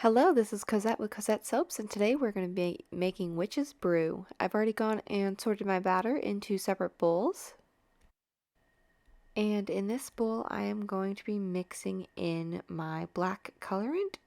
Hello, this is Cosette with Cosette Soaps, and today we're going to be making Witch's Brew. I've already gone and sorted my batter into separate bowls. And in this bowl, I am going to be mixing in my black colorant.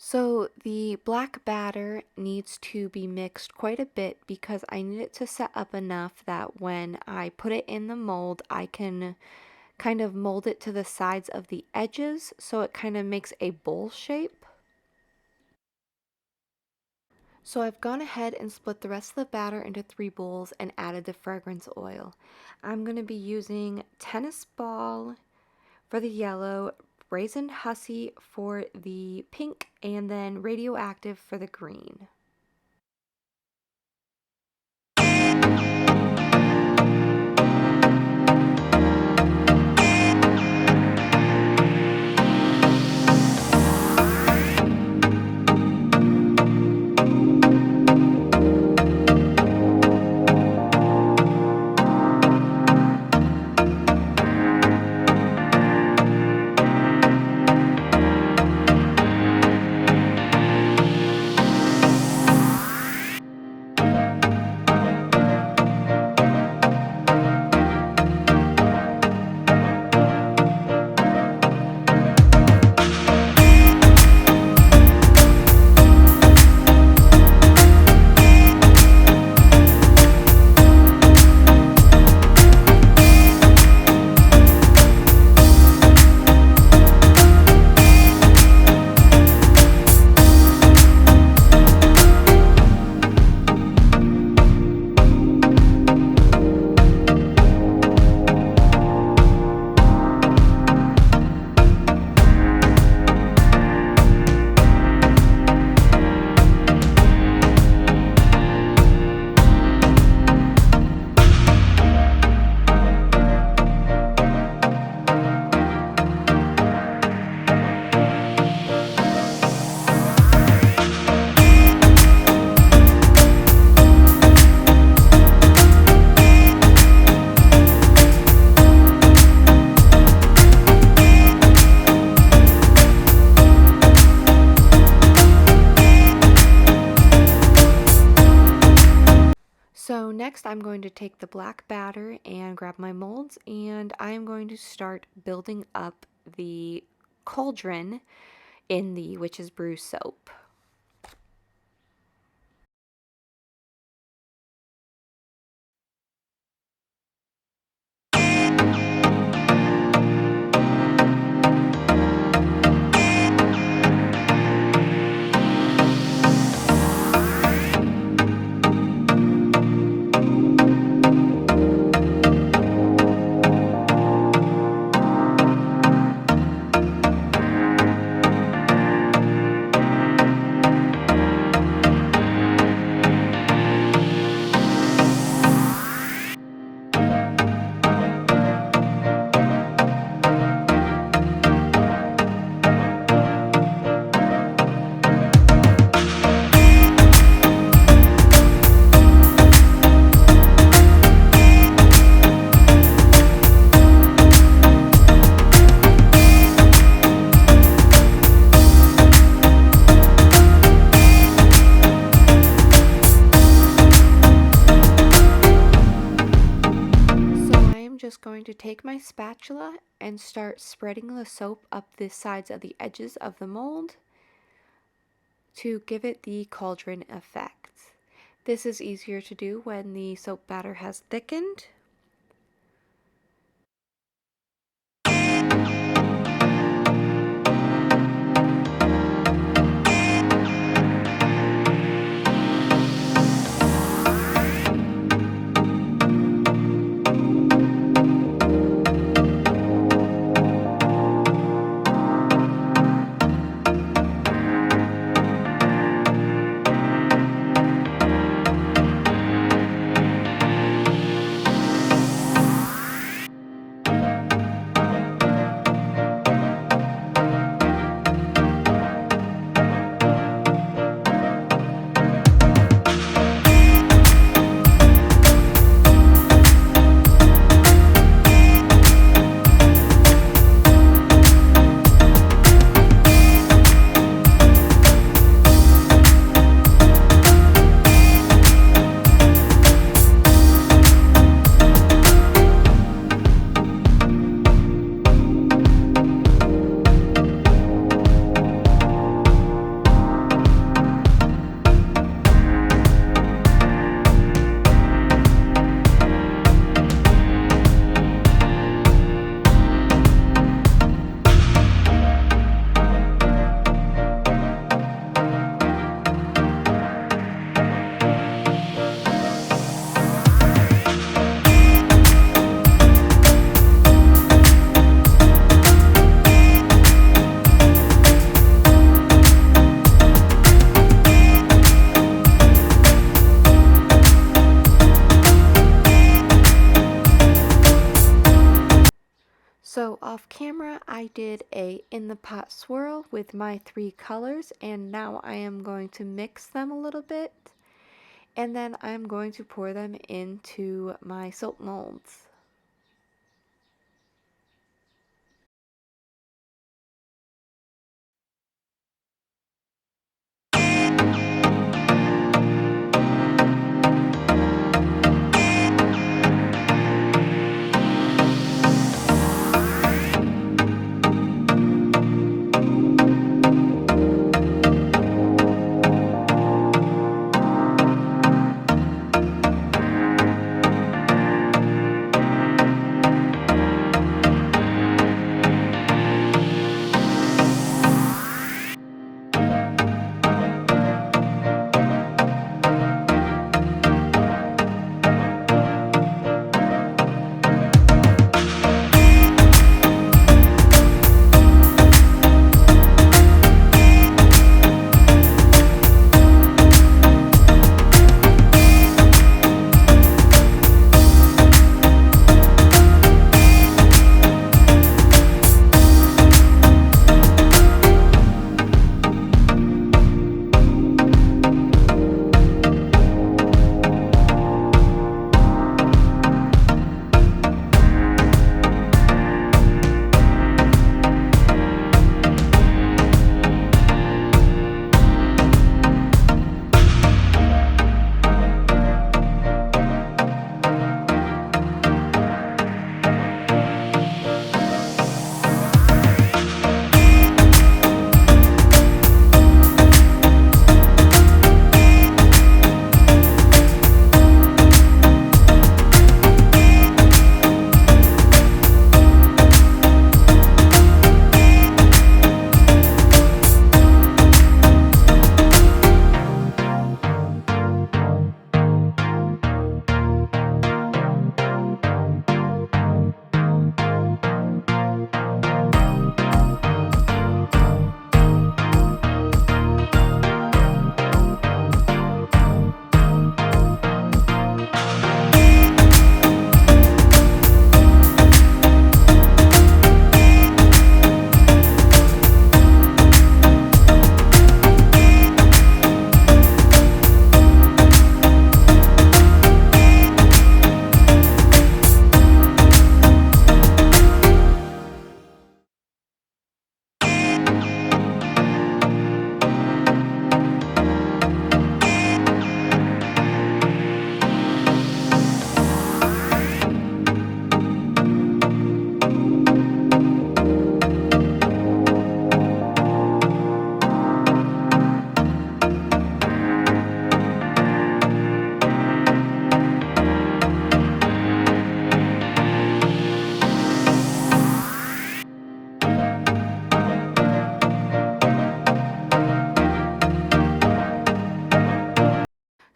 So the black batter needs to be mixed quite a bit because I need it to set up enough that when I put it in the mold, I can kind of mold it to the sides of the edges so it kind of makes a bowl shape. So I've gone ahead and split the rest of the batter into 3 bowls and added the fragrance oil. I'm going to be using tennis ball for the yellow, brazen hussy for the pink, and then radioactive for the green. take the black batter and grab my molds, and I am going to start building up the cauldron in the Witch's Brew soap. Just going to take my spatula and start spreading the soap up the sides of the edges of the mold to give it the cauldron effect. This is easier to do when the soap batter has thickened. So off camera, I did a in the pot swirl with my 3 colors, and now I am going to mix them a little bit, and then I'm going to pour them into my soap molds.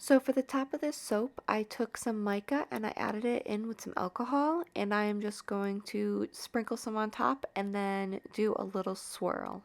So for the top of this soap, I took some mica and I added it in with some alcohol, and I am just going to sprinkle some on top and then do a little swirl.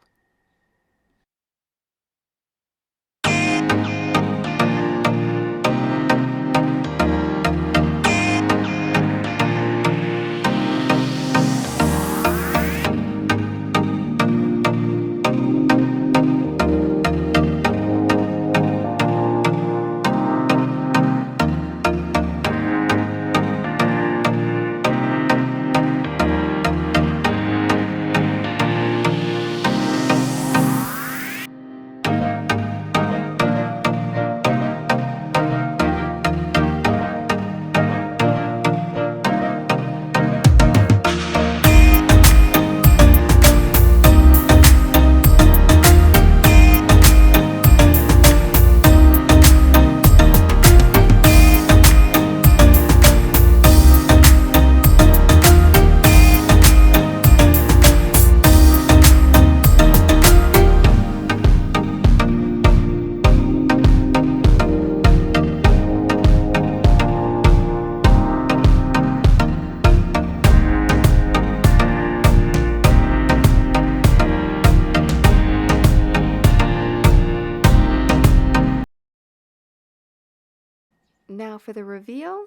Now for the reveal.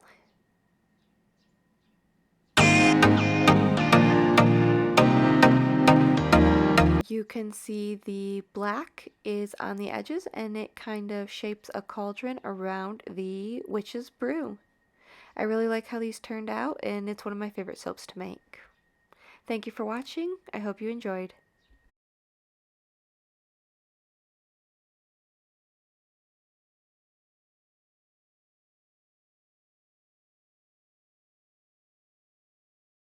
You can see the black is on the edges and it kind of shapes a cauldron around the witch's brew. I really like how these turned out, and it's one of my favorite soaps to make. Thank you for watching. I hope you enjoyed.